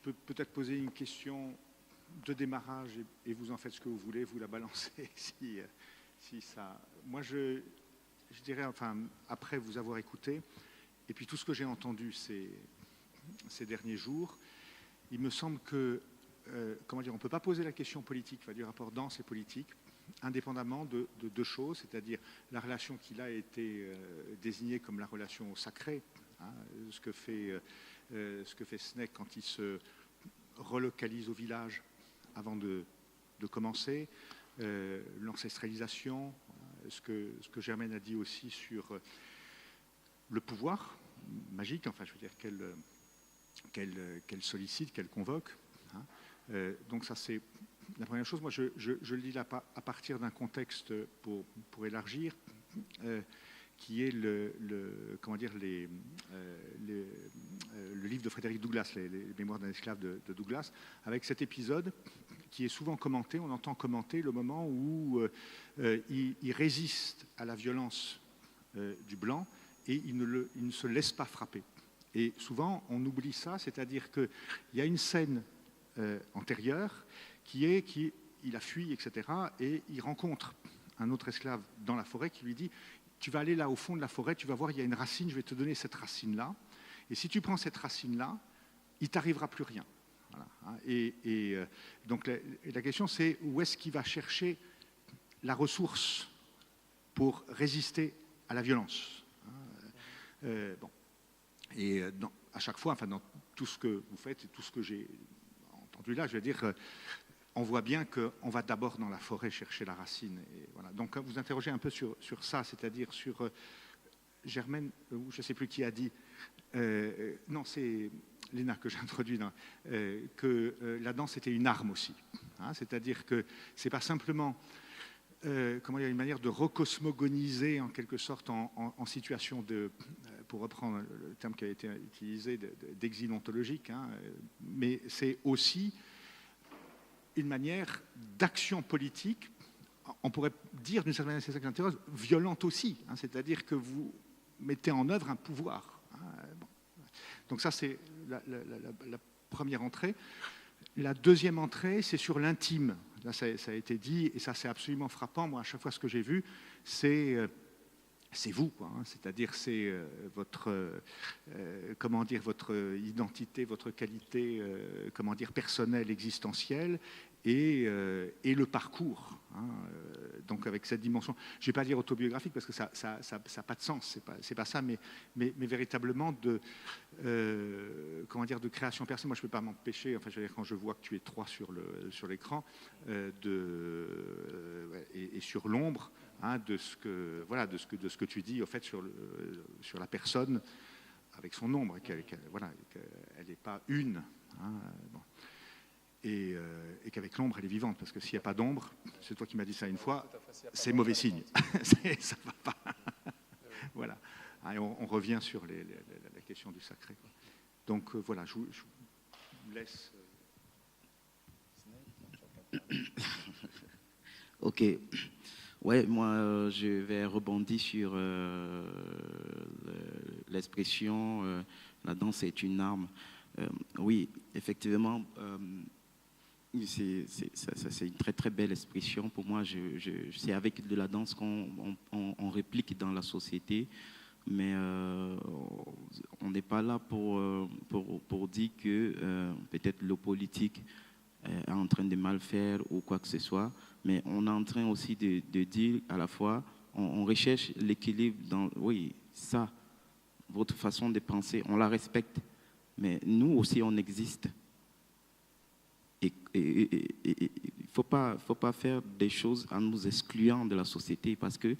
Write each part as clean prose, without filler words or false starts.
peux peut-être poser une question de démarrage et vous en faites ce que vous voulez, vous la balancez si ça... Moi, je dirais, enfin, après vous avoir écouté, et puis tout ce que j'ai entendu ces derniers jours, il me semble que, comment dire, on ne peut pas poser la question politique, du rapport dense et politique, indépendamment de deux choses, c'est-à-dire la relation qui là a été désignée comme la relation sacrée, hein, ce que fait Sénèque quand il se relocalise au village avant de commencer, l'ancestralisation, ce que Germaine a dit aussi sur le pouvoir magique, enfin je veux dire qu'elle sollicite, qu'elle convoque. Hein. Donc ça c'est la première chose. Moi je le dis là à partir d'un contexte pour élargir, qui est le livre de Frédéric Douglass, les Mémoires d'un esclave de Douglass, avec cet épisode qui est souvent commenté, on entend commenter le moment où il résiste à la violence du blanc et il ne se laisse pas frapper. Et souvent, on oublie ça, c'est-à-dire qu'il y a une scène antérieure qui il a fui, etc., et il rencontre un autre esclave dans la forêt qui lui dit « Tu vas aller là au fond de la forêt, tu vas voir, il y a une racine, je vais te donner cette racine-là, et si tu prends cette racine-là, il ne t'arrivera plus rien. » Voilà. Donc la question c'est où est-ce qu'il va chercher la ressource pour résister à la violence. Bon. Et à chaque fois, enfin dans tout ce que vous faites et tout ce que j'ai entendu là, je veux dire, on voit bien qu'on va d'abord dans la forêt chercher la racine. Et voilà. Donc vous interrogez un peu sur ça, c'est-à-dire sur Germaine, ou je ne sais plus qui a dit, non c'est Léna que j'ai introduit, que la danse était une arme aussi. Hein, c'est-à-dire que ce n'est pas simplement comment dire, une manière de recosmogoniser en quelque sorte en situation de, pour reprendre le terme qui a été utilisé, d'exil ontologique, hein, mais c'est aussi une manière d'action politique, on pourrait dire d'une certaine manière, c'est ça que j'interroge, violente aussi, hein, c'est-à-dire que vous mettez en œuvre un pouvoir. Hein, bon. Donc ça, c'est la première entrée. La deuxième entrée, c'est sur l'intime. Là, ça a été dit, et ça, c'est absolument frappant. Moi, à chaque fois, ce que j'ai vu, c'est vous, quoi, hein. C'est-à-dire, c'est votre, comment dire, votre identité, votre qualité, comment dire, personnelle, existentielle, et le parcours. Hein, donc, avec cette dimension, je ne vais pas dire autobiographique parce que ça n'a pas de sens. C'est pas ça, mais véritablement de, comment dire, de création personnelle. Moi, je ne peux pas m'empêcher. Enfin, je veux dire, quand je vois que tu es 3 sur l'écran, et sur l'ombre. Hein, de ce que tu dis, au fait, sur la personne avec son ombre, qu'elle n'est pas une, hein, bon. Et qu'avec l'ombre, elle est vivante, parce que s'il n'y a pas d'ombre, c'est toi qui m'as dit ça une fois, c'est mauvais signe. Ça ne va pas. Voilà. Et on revient sur la question du sacré. Donc voilà, je vous laisse. Ok. Ouais, moi, je vais rebondir sur l'expression la danse est une arme. Oui, effectivement, c'est une très très belle expression. Pour moi, c'est avec de la danse qu'on réplique dans la société, mais on n'est pas là pour dire que peut-être le politique est en train de mal faire ou quoi que ce soit. Mais on est en train aussi de dire à la fois, on recherche l'équilibre dans, oui, ça, votre façon de penser, on la respecte, mais nous aussi on existe. Et il ne faut pas faire des choses en nous excluant de la société, parce que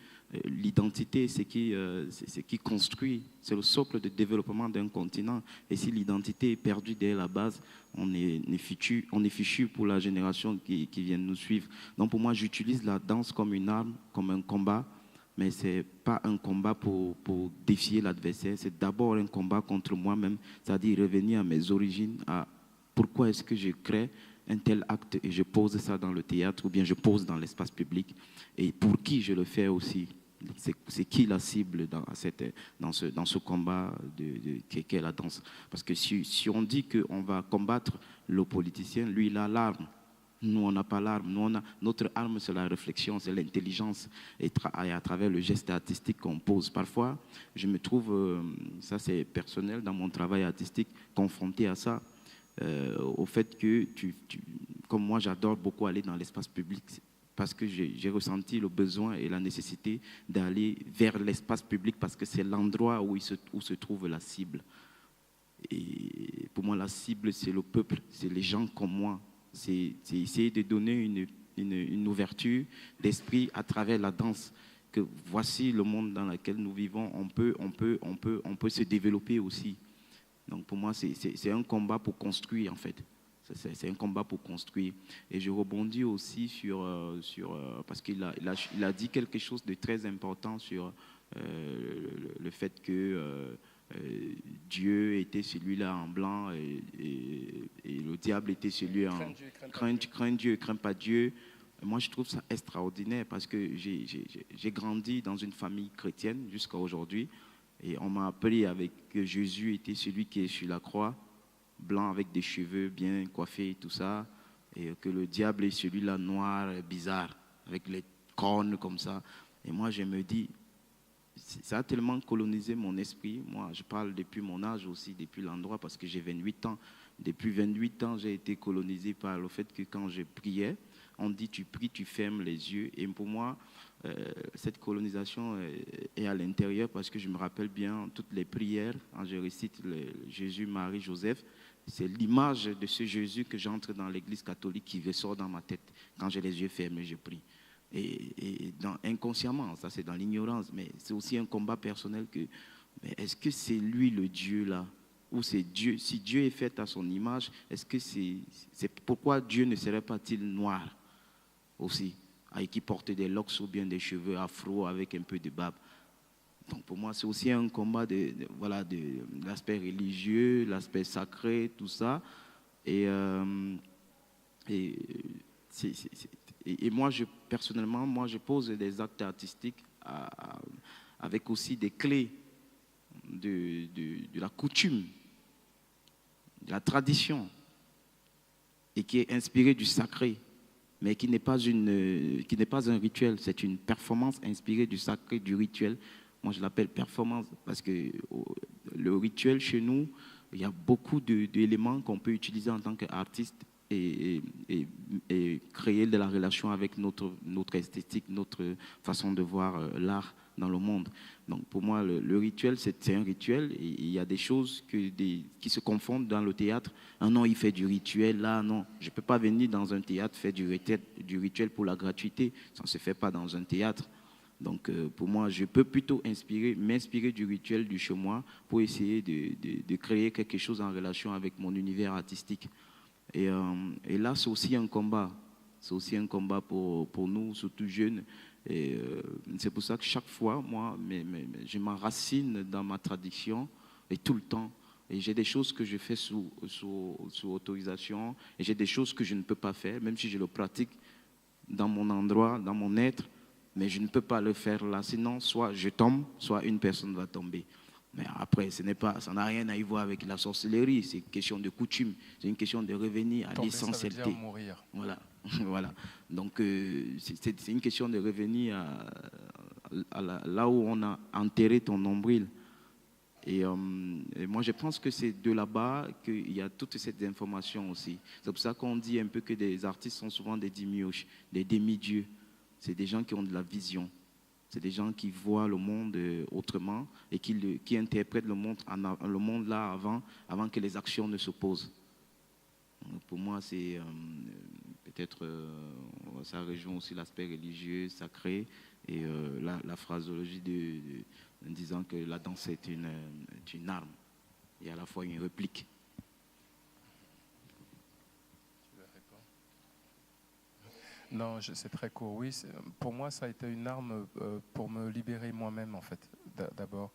l'identité, c'est ce qui construit, c'est le socle de développement d'un continent. Et si l'identité est perdue dès la base, on est fichu pour la génération qui vient de nous suivre. Donc pour moi, j'utilise la danse comme une arme, comme un combat, mais ce n'est pas un combat pour défier l'adversaire, c'est d'abord un combat contre moi-même, c'est-à-dire revenir à mes origines, à pourquoi est-ce que je crée un tel acte et je pose ça dans le théâtre ou bien je pose dans l'espace public et pour qui je le fais aussi. C'est qui la cible dans ce combat qu'est la danse? Parce que si on dit qu'on va combattre le politicien, lui, il a l'arme. Nous, on n'a pas l'arme. Notre arme, c'est la réflexion, c'est l'intelligence. Et à travers le geste artistique qu'on pose. Parfois, je me trouve, ça c'est personnel, dans mon travail artistique, confronté à ça, au fait que, comme moi, j'adore beaucoup aller dans l'espace public, parce que j'ai ressenti le besoin et la nécessité d'aller vers l'espace public, parce que c'est l'endroit où se trouve la cible. Et pour moi, la cible, c'est le peuple, c'est les gens comme moi. C'est essayer de donner une ouverture d'esprit à travers la danse, que voici le monde dans lequel nous vivons, on peut se développer aussi. Donc pour moi, c'est un combat pour construire, en fait. C'est un combat pour construire. Et je rebondis aussi parce qu'il a dit quelque chose de très important sur le fait que Dieu était celui-là en blanc et le diable était celui en... Crains Dieu, crains pas Dieu. Moi, je trouve ça extraordinaire parce que j'ai grandi dans une famille chrétienne jusqu'à aujourd'hui et on m'a appris que Jésus était celui qui est sur la croix, blanc avec des cheveux bien coiffés et tout ça, et que le diable est celui-là noir, bizarre, avec les cornes comme ça. Et moi, je me dis, ça a tellement colonisé mon esprit. Moi, je parle depuis mon âge aussi, depuis l'endroit, parce que j'ai 28 ans. Depuis 28 ans, j'ai été colonisé par le fait que quand je priais, on dit tu pries, tu fermes les yeux. Et pour moi, cette colonisation est à l'intérieur parce que je me rappelle bien toutes les prières. Quand je récite Jésus, Marie, Joseph, c'est l'image de ce Jésus que j'entre dans l'église catholique qui ressort dans ma tête. Quand j'ai les yeux fermés, je prie. Et inconsciemment, ça c'est dans l'ignorance, mais c'est aussi un combat personnel mais est-ce que c'est lui le Dieu là? Ou c'est Dieu? Si Dieu est fait à son image, est-ce que c'est pourquoi Dieu ne serait pas-il noir aussi, avec qui porte des locks ou bien des cheveux afro avec un peu de barbe? Donc pour moi, c'est aussi un combat de l'aspect religieux, l'aspect sacré, tout ça. Et moi, personnellement, je pose des actes artistiques avec aussi des clés de la coutume, de la tradition, et qui est inspiré du sacré, mais qui n'est pas un rituel, c'est une performance inspirée du sacré, du rituel. Moi, je l'appelle performance parce que le rituel, chez nous, il y a beaucoup d'éléments qu'on peut utiliser en tant qu'artiste et créer de la relation avec notre esthétique, notre façon de voir l'art dans le monde. Donc pour moi, le rituel, c'est un rituel. Et il y a des choses qui se confondent dans le théâtre. Ah non, il fait du rituel, là, non. Je ne peux pas venir dans un théâtre faire du rituel pour la gratuité. Ça ne se fait pas dans un théâtre. Donc pour moi, je peux plutôt m'inspirer du rituel du chez moi pour essayer de créer quelque chose en relation avec mon univers artistique. Et là, c'est aussi un combat. C'est aussi un combat pour nous, surtout jeunes. Et c'est pour ça que chaque fois, moi, je m'enracine dans ma tradition et tout le temps. Et j'ai des choses que je fais sous autorisation et j'ai des choses que je ne peux pas faire, même si je le pratique dans mon endroit, dans mon être, mais je ne peux pas le faire là. Sinon, soit je tombe, soit une personne va tomber. Mais après, ça n'a rien à y voir avec la sorcellerie, c'est une question de coutume, c'est une question de revenir à l'essentialité. Ça veut dire mourir. Voilà, voilà. Donc, c'est une question de revenir là où on a enterré ton nombril. Et moi, je pense que c'est de là-bas qu'il y a toutes ces informations aussi. C'est pour ça qu'on dit un peu que des artistes sont souvent des demi-mioches, des demi-dieux. C'est des gens qui ont de la vision. C'est des gens qui voient le monde autrement et qui interprètent le monde là avant que les actions ne se posent. Pour moi, c'est peut-être, ça rejoint aussi l'aspect religieux, sacré, et la phraseologie en disant que la danse est une arme et à la fois une réplique. Non, c'est très court. Oui, pour moi, ça a été une arme pour me libérer moi-même, en fait, d'abord.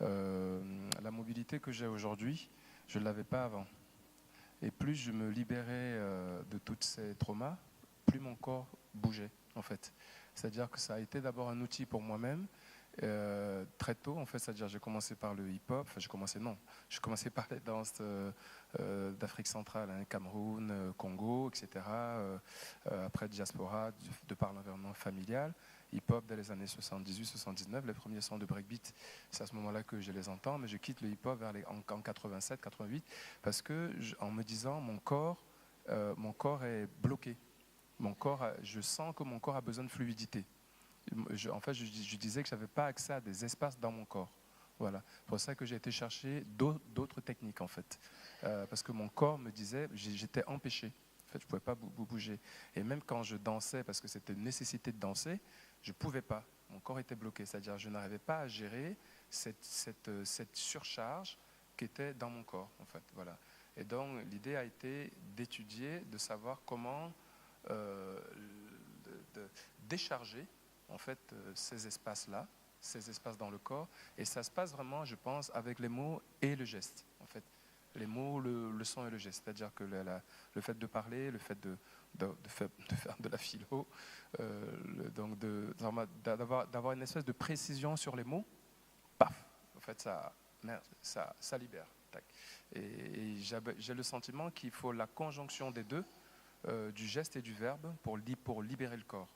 La mobilité que j'ai aujourd'hui, je ne l'avais pas avant. Et plus je me libérais de tous ces traumas, plus mon corps bougeait, en fait. C'est-à-dire que ça a été d'abord un outil pour moi-même Très tôt, en fait, c'est-à-dire j'ai commencé par le hip-hop, enfin je commençais par les danses d'Afrique centrale, hein, Cameroun, Congo, etc. Après diaspora, de par l'environnement familial, hip-hop dès les années 78-79, les premiers sons de breakbeat, c'est à ce moment-là que je les entends, mais je quitte le hip-hop en 87-88 parce que en me disant mon corps est bloqué, je sens que mon corps a besoin de fluidité. En fait, je disais que je n'avais pas accès à des espaces dans mon corps. Voilà. C'est pour ça que j'ai été chercher d'autres techniques, en fait. Parce que mon corps me disait, j'étais empêché. En fait, je ne pouvais pas bouger. Et même quand je dansais, parce que c'était une nécessité de danser, je ne pouvais pas. Mon corps était bloqué. C'est-à-dire je n'arrivais pas à gérer cette surcharge qui était dans mon corps, en fait. Voilà. Et donc, l'idée a été d'étudier, de savoir comment décharger en fait ces espaces-là, ces espaces dans le corps, et ça se passe vraiment, je pense, avec les mots et le geste. En fait, les mots, le son et le geste, c'est-à-dire que le fait de parler, le fait de faire de la philo, donc d'avoir une espèce de précision sur les mots, paf, en fait, ça libère. Tac. Et j'ai le sentiment qu'il faut la conjonction des deux, du geste et du verbe, pour libérer le corps.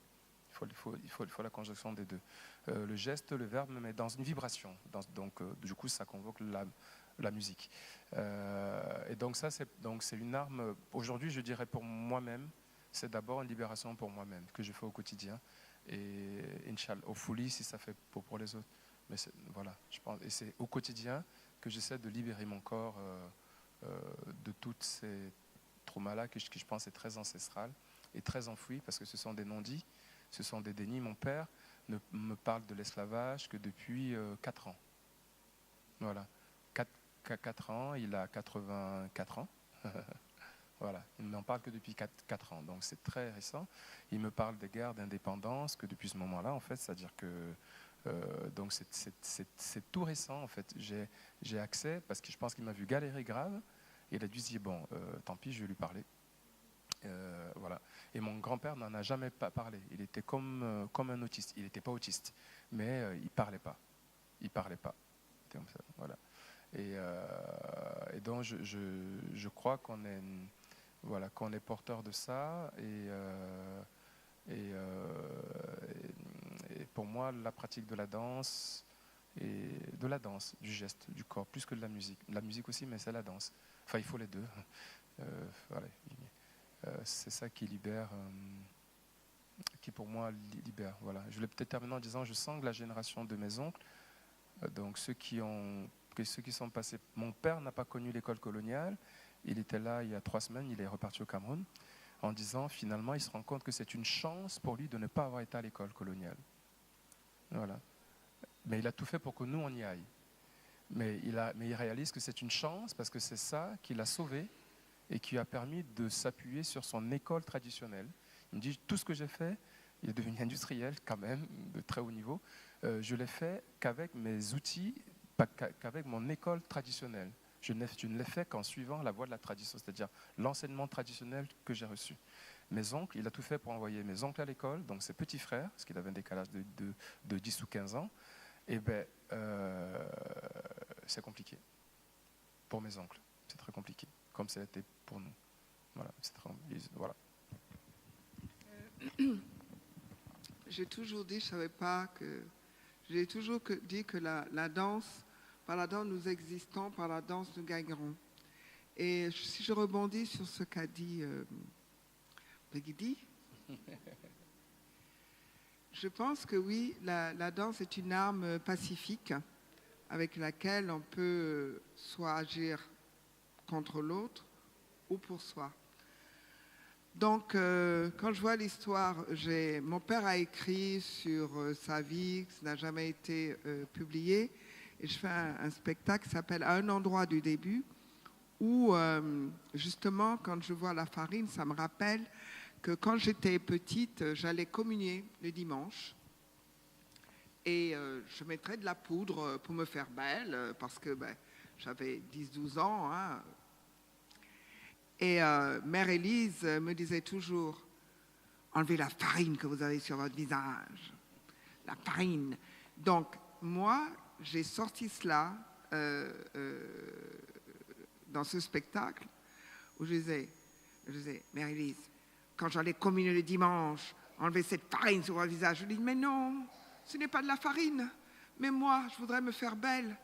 Il faut la conjonction des deux. Le geste, le verbe me met dans une vibration. Donc, du coup, ça convoque la musique. Et donc, c'est une arme. Aujourd'hui, je dirais pour moi-même, c'est d'abord une libération pour moi-même que je fais au quotidien. Et Inch'Allah, au fouli, si ça fait pour les autres. Mais voilà, je pense. Et c'est au quotidien que j'essaie de libérer mon corps de toutes ces traumas-là qui, je pense, est très ancestral et très enfoui parce que ce sont des non-dits. Ce sont des dénis. Mon père ne me parle de l'esclavage que depuis 4 ans. Voilà. 4 ans, il a 84 ans. Voilà. Il n'en parle que depuis 4 ans. Donc c'est très récent. Il me parle des guerres d'indépendance que depuis ce moment-là, en fait. C'est-à-dire que donc c'est tout récent, en fait. J'ai accès, parce que je pense qu'il m'a vu galérer grave. Et il a dû se dire, bon, tant pis, je vais lui parler. Voilà. Et mon grand-père n'en a jamais parlé. Il était comme un autiste. Il n'était pas autiste, mais il parlait pas. Il parlait pas. Comme ça, voilà. Et donc je crois qu'on est porteur de ça. Et pour moi, la pratique de la danse du geste, du corps, plus que de la musique. La musique aussi, mais c'est la danse. Enfin, il faut les deux. Voilà. C'est ça qui libère, qui pour moi libère. Voilà. Je voulais peut-être terminer en disant, je sens que la génération de mes oncles, donc ceux qui sont passés, mon père n'a pas connu l'école coloniale, il était là il y a 3 semaines, il est reparti au Cameroun, en disant finalement il se rend compte que c'est une chance pour lui de ne pas avoir été à l'école coloniale. Voilà. Mais il a tout fait pour que nous on y aille. Mais il réalise que c'est une chance parce que c'est ça qui l'a sauvé et qui a permis de s'appuyer sur son école traditionnelle. Il me dit, tout ce que j'ai fait, il est devenu industriel quand même, de très haut niveau, je l'ai fait qu'avec mes outils, pas qu'avec mon école traditionnelle. Je ne l'ai fait qu'en suivant la voie de la tradition, c'est-à-dire l'enseignement traditionnel que j'ai reçu. Mes oncles, il a tout fait pour envoyer mes oncles à l'école, donc ses petits frères, parce qu'il avait un décalage de 10 ou 15 ans, et c'est compliqué pour mes oncles. C'est très compliqué, comme ça a été pour nous. Voilà. Voilà. J'ai toujours dit, je savais pas que... J'ai toujours dit que la danse, par la danse nous existons, par la danse nous gagnerons. Et si je rebondis sur ce qu'a dit Begidi, je pense que oui, la danse est une arme pacifique avec laquelle on peut soit agir contre l'autre ou pour soi. Donc, quand je vois l'histoire, mon père a écrit sur sa vie, ça n'a jamais été publié, et je fais un spectacle qui s'appelle « À un endroit du début », où justement, quand je vois la farine, ça me rappelle que quand j'étais petite, j'allais communier le dimanche, et je mettrais de la poudre pour me faire belle, parce que j'avais 10-12 ans, hein. Et Mère Élise me disait toujours, enlevez la farine que vous avez sur votre visage. La farine. Donc, moi, j'ai sorti cela dans ce spectacle où je disais, Mary-Lise, quand j'allais communier le dimanche, enlever cette farine sur le visage, je dis, mais non, ce n'est pas de la farine. Mais moi, je voudrais me faire belle.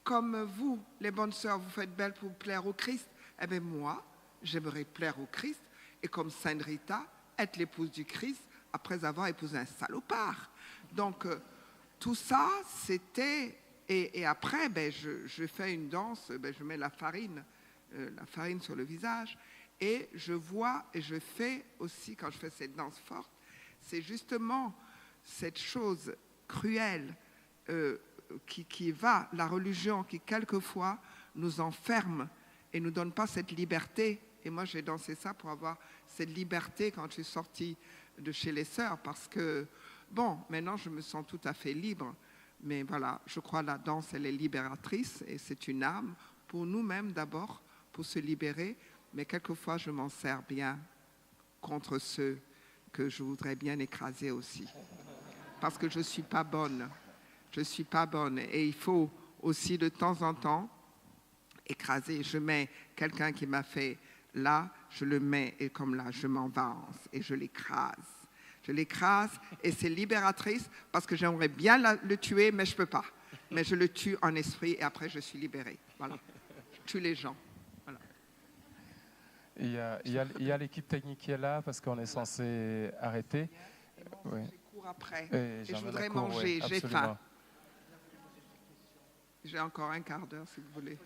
Comme vous, les bonnes sœurs, vous faites belle pour plaire au Christ. Eh bien, moi, j'aimerais plaire au Christ. Et comme Sainte Rita, être l'épouse du Christ après avoir épousé un salopard. Donc, tout ça, c'était... Et après, je fais une danse, je mets la farine sur le visage. Et je vois, et je fais aussi, quand je fais cette danse forte, c'est justement cette chose cruelle qui va, la religion qui quelquefois nous enferme et ne nous donne pas cette liberté. Et moi, j'ai dansé ça pour avoir cette liberté quand je suis sortie de chez les sœurs, parce que, bon, maintenant, je me sens tout à fait libre. Mais voilà, je crois que la danse, elle est libératrice et c'est une arme pour nous-mêmes d'abord, pour se libérer. Mais quelquefois, je m'en sers bien contre ceux que je voudrais bien écraser aussi. Parce que je ne suis pas bonne. Je ne suis pas bonne. Et il faut aussi de temps en temps écraser. Je mets quelqu'un qui m'a fait là, je le mets et comme là, je m'avance et je l'écrase. Je l'écrase et c'est libératrice parce que j'aimerais bien le tuer, mais je ne peux pas. Mais je le tue en esprit et après, je suis libérée. Voilà. Je tue les gens. Voilà. Il y a l'équipe technique qui est là parce qu'on est censé arrêter. Bon, je cours après. Et je voudrais manger, j'ai faim. J'ai encore un quart d'heure si vous voulez.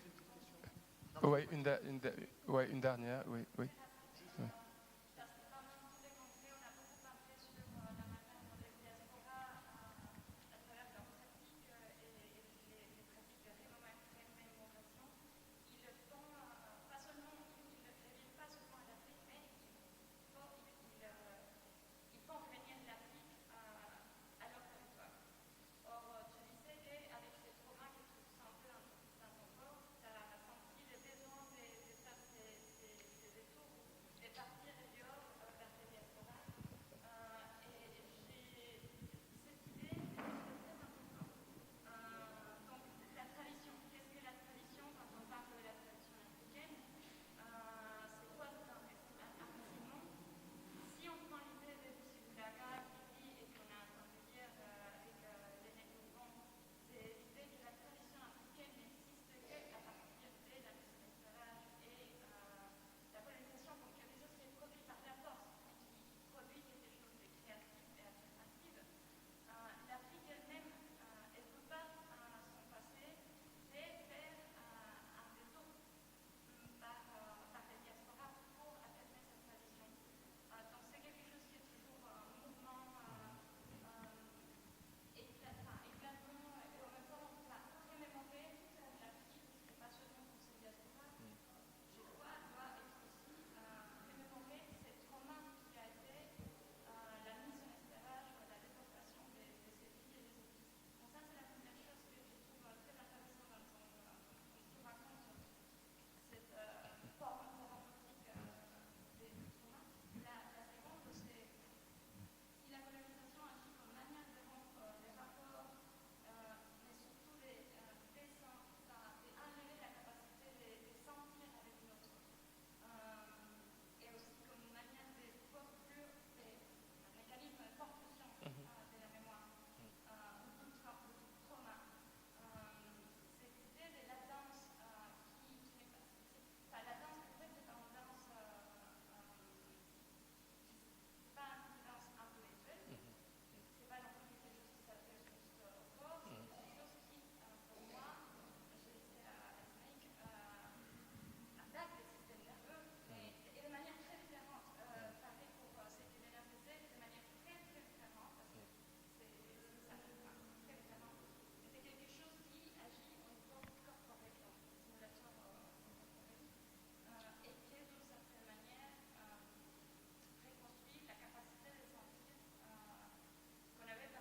Oui, une dernière, oui. Oui.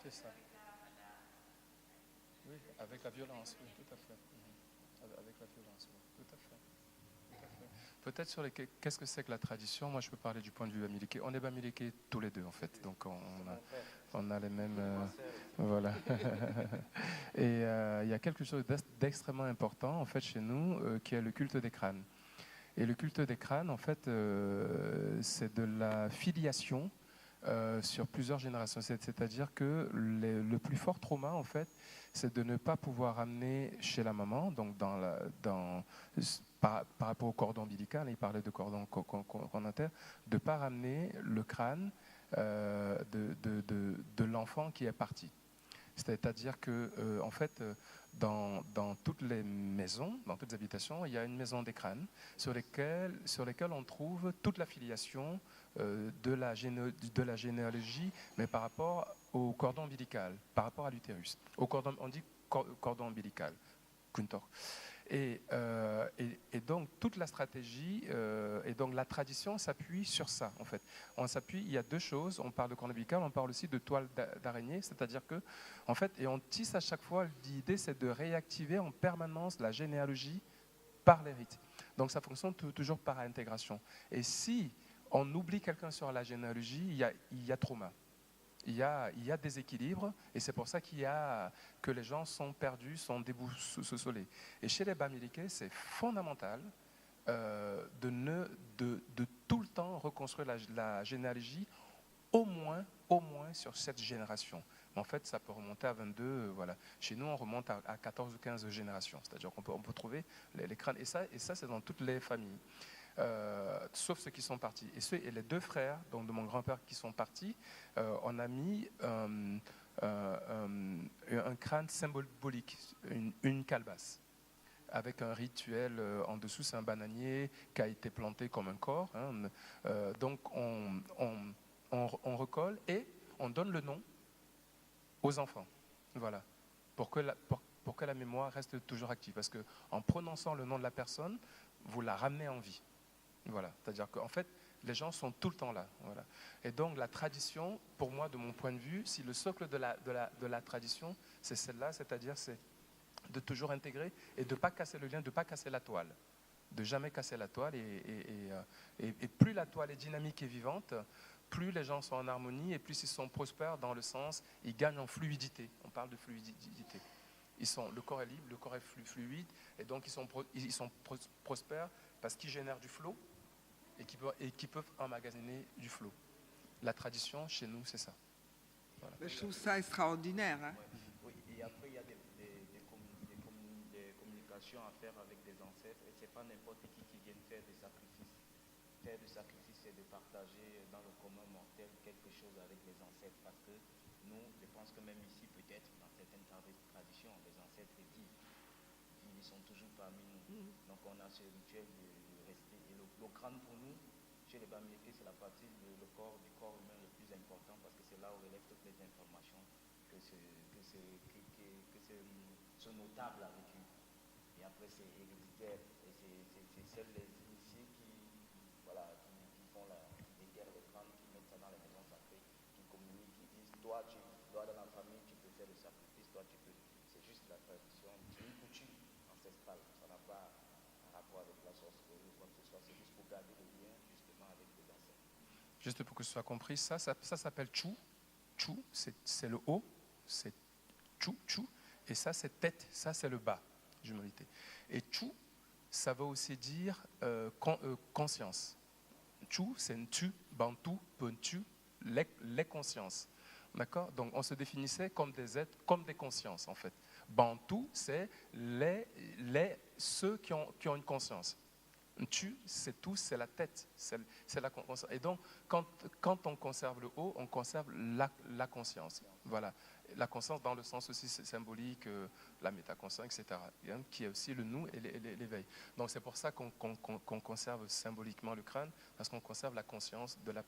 C'est ça. Oui, avec la violence, oui, tout à fait. Avec la violence, oui, tout à fait. Tout à fait. Peut-être sur qu'est-ce que c'est que la tradition. Moi, je peux parler du point de vue bamileke. On est bamileke tous les deux, en fait. Donc, on a les mêmes... voilà. Et il y a quelque chose d'extrêmement important, en fait, chez nous, qui est le culte des crânes. Et le culte des crânes, en fait, c'est de la filiation sur plusieurs générations. C'est-à-dire que le plus fort trauma, en fait, c'est de ne pas pouvoir amener chez la maman, donc par rapport au cordon ombilical, il parlait de cordon corona-terre, de ne pas ramener le crâne de l'enfant qui est parti. C'est-à-dire que, en fait, dans toutes les maisons, dans toutes les habitations, il y a une maison des crânes sur lesquelles on trouve toute la filiation de la généalogie, mais par rapport au cordon ombilical, par rapport à l'utérus. On dit cordon ombilical, kuntor. Et donc toute la stratégie et donc la tradition s'appuie sur ça en fait. Il y a deux choses. On parle de cordon ombilical, on parle aussi de toile d'araignée, c'est-à-dire que en fait, et on tisse à chaque fois. L'idée, c'est de réactiver en permanence la généalogie par les rites. Donc ça fonctionne toujours par intégration. Et si on oublie quelqu'un sur la généalogie, il y a trauma. Il y a déséquilibre, et c'est pour ça que les gens sont perdus, sont déboussolés. Et chez les bamileke, c'est fondamental de tout le temps reconstruire la généalogie, au moins sur cette génération. En fait, ça peut remonter à 22, voilà. Chez nous, on remonte à 14 ou 15 générations, c'est-à-dire qu'on peut trouver les crânes, et ça c'est dans toutes les familles. Sauf ceux qui sont partis. Et les deux frères, donc de mon grand-père, qui sont partis, on a mis un crâne symbolique, une calebasse, avec un rituel en dessous. C'est un bananier qui a été planté comme un corps. Hein. Donc on recolle et on donne le nom aux enfants. Voilà. Pour que la mémoire reste toujours active. Parce qu'en prononçant le nom de la personne, vous la ramenez en vie. Voilà, c'est-à-dire qu'en fait, les gens sont tout le temps là. Voilà. Et donc, la tradition, pour moi, de mon point de vue, si le socle de la tradition, c'est celle-là, c'est-à-dire c'est de toujours intégrer et de ne pas casser le lien, de ne pas casser la toile. De jamais casser la toile. Et plus la toile est dynamique et vivante, plus les gens sont en harmonie et plus ils sont prospères dans le sens, ils gagnent en fluidité. On parle de fluidité. Le corps est libre, le corps est fluide, et donc ils sont prospères parce qu'ils génèrent du flot et qui peuvent emmagasiner du flot. La tradition, chez nous, c'est ça. Voilà. Je trouve ça extraordinaire. Hein. Oui, et après, il y a des communications à faire avec des ancêtres, et ce n'est pas n'importe qui vient faire des sacrifices. Faire des sacrifices, c'est de partager dans le commun mortel quelque chose avec les ancêtres, parce que nous, je pense que même ici, peut-être, dans certaines traditions, les ancêtres vivent. Ils sont toujours parmi nous. Donc on a ce rituel de respect. Et le crâne pour nous, chez les bamileke, c'est la partie du corps humain le plus important, parce que c'est là où relève toutes les informations que ce notable a vécu. Et après c'est héréditaire. Et c'est celles les initiés qui font qui déterrent les crânes, qui mettent ça dans les maisons sacrées, qui communiquent, qui disent toi dans la famille tu peux faire le sacrifice, toi tu peux. C'est juste la tradition, c'est une coutume ancestrale. Ça n'a pas un rapport avec la sorcellerie ou quoi que ce soit, c'est juste pour garder le lien justement avec les ancêtres. Juste pour que ce soit compris, ça s'appelle chou. Chou, c'est le haut, c'est chou. Et ça, c'est tête, ça, c'est le bas, jumelité. Et chou, ça veut aussi dire conscience. Chou, c'est ntu, bantu, pentu, les consciences. D'accord? Donc, on se définissait comme des êtres, comme des consciences, en fait. Bantu, c'est ceux qui ont une conscience. Tu, c'est tout, c'est la tête, c'est la conscience. Et donc, quand on conserve le haut, on conserve la conscience. Voilà. La conscience dans le sens aussi symbolique, la métaconscience, etc., hein, qui est aussi le nous et l'éveil. Donc, c'est pour ça qu'on conserve symboliquement le crâne, parce qu'on conserve la conscience de la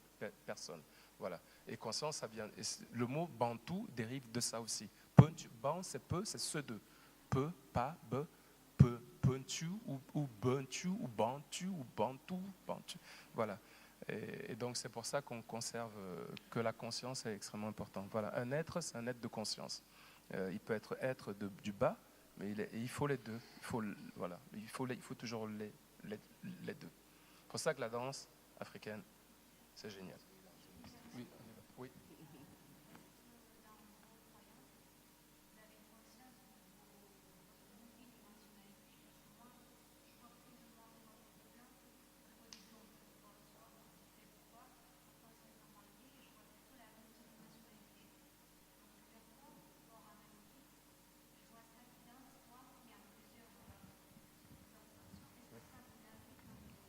personne. Voilà. Et conscience, ça vient. Le mot bantu dérive de ça aussi. Ban, c'est peu, c'est ceux deux. Peu, pas, be, peu. Buntu ou buntu ou bantu ou bantu. Voilà. Et donc c'est pour ça qu'on conserve que la conscience est extrêmement importante. Voilà. Un être, c'est un être de conscience. Il peut être du bas, mais il faut les deux. Il faut toujours les deux. pour ça que la danse africaine, c'est génial. Oui, oui.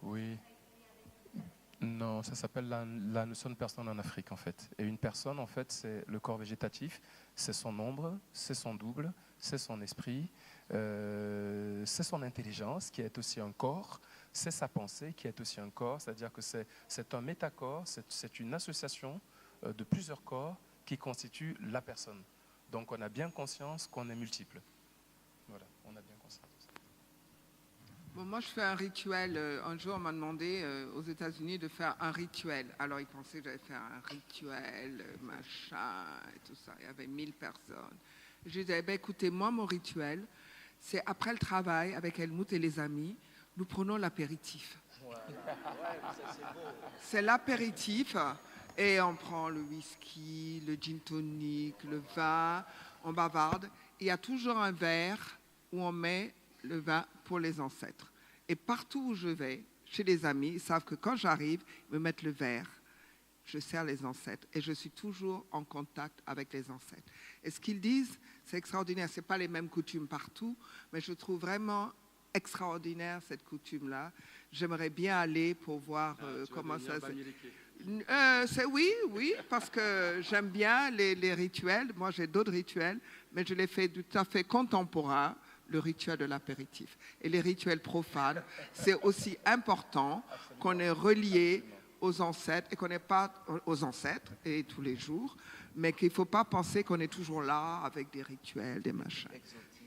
Oui. Non, ça s'appelle la notion de personne en Afrique, en fait. Et une personne, en fait, c'est le corps végétatif, c'est son ombre, c'est son double, c'est son esprit, c'est son intelligence, qui est aussi un corps, c'est sa pensée, qui est aussi un corps, c'est-à-dire que c'est un métacorps, c'est une association de plusieurs corps qui constituent la personne. Donc, on a bien conscience qu'on est multiple. Voilà, on a bien conscience. Bon, moi, je fais un rituel. Un jour, on m'a demandé aux États-Unis de faire un rituel. Alors, ils pensaient que j'allais faire un rituel, machin, et tout ça. Il y avait 1000 personnes. Je disais, ben, écoutez, moi, mon rituel, c'est après le travail, avec Helmut et les amis, nous prenons l'apéritif. C'est l'apéritif, et on prend le whisky, le gin tonic, le vin, on bavarde. Il y a toujours un verre où on met le vin pour les ancêtres. Et partout où je vais, chez les amis, ils savent que quand j'arrive, ils me mettent le verre, je sers les ancêtres. Et je suis toujours en contact avec les ancêtres. Et ce qu'ils disent, c'est extraordinaire. Ce n'est pas les mêmes coutumes partout, mais je trouve vraiment extraordinaire cette coutume-là. J'aimerais bien aller pour voir comment ça se... oui, parce que j'aime bien les rituels. Moi, j'ai d'autres rituels, mais je les fais tout à fait contemporains. Le rituel de l'apéritif. Et les rituels profanes, c'est aussi important qu'on est relié aux ancêtres et qu'on n'est pas aux ancêtres et tous les jours, mais qu'il ne faut pas penser qu'on est toujours là avec des rituels, des machins.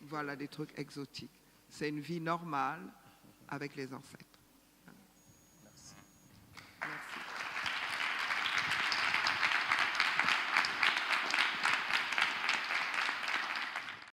Voilà, des trucs exotiques. C'est une vie normale avec les ancêtres.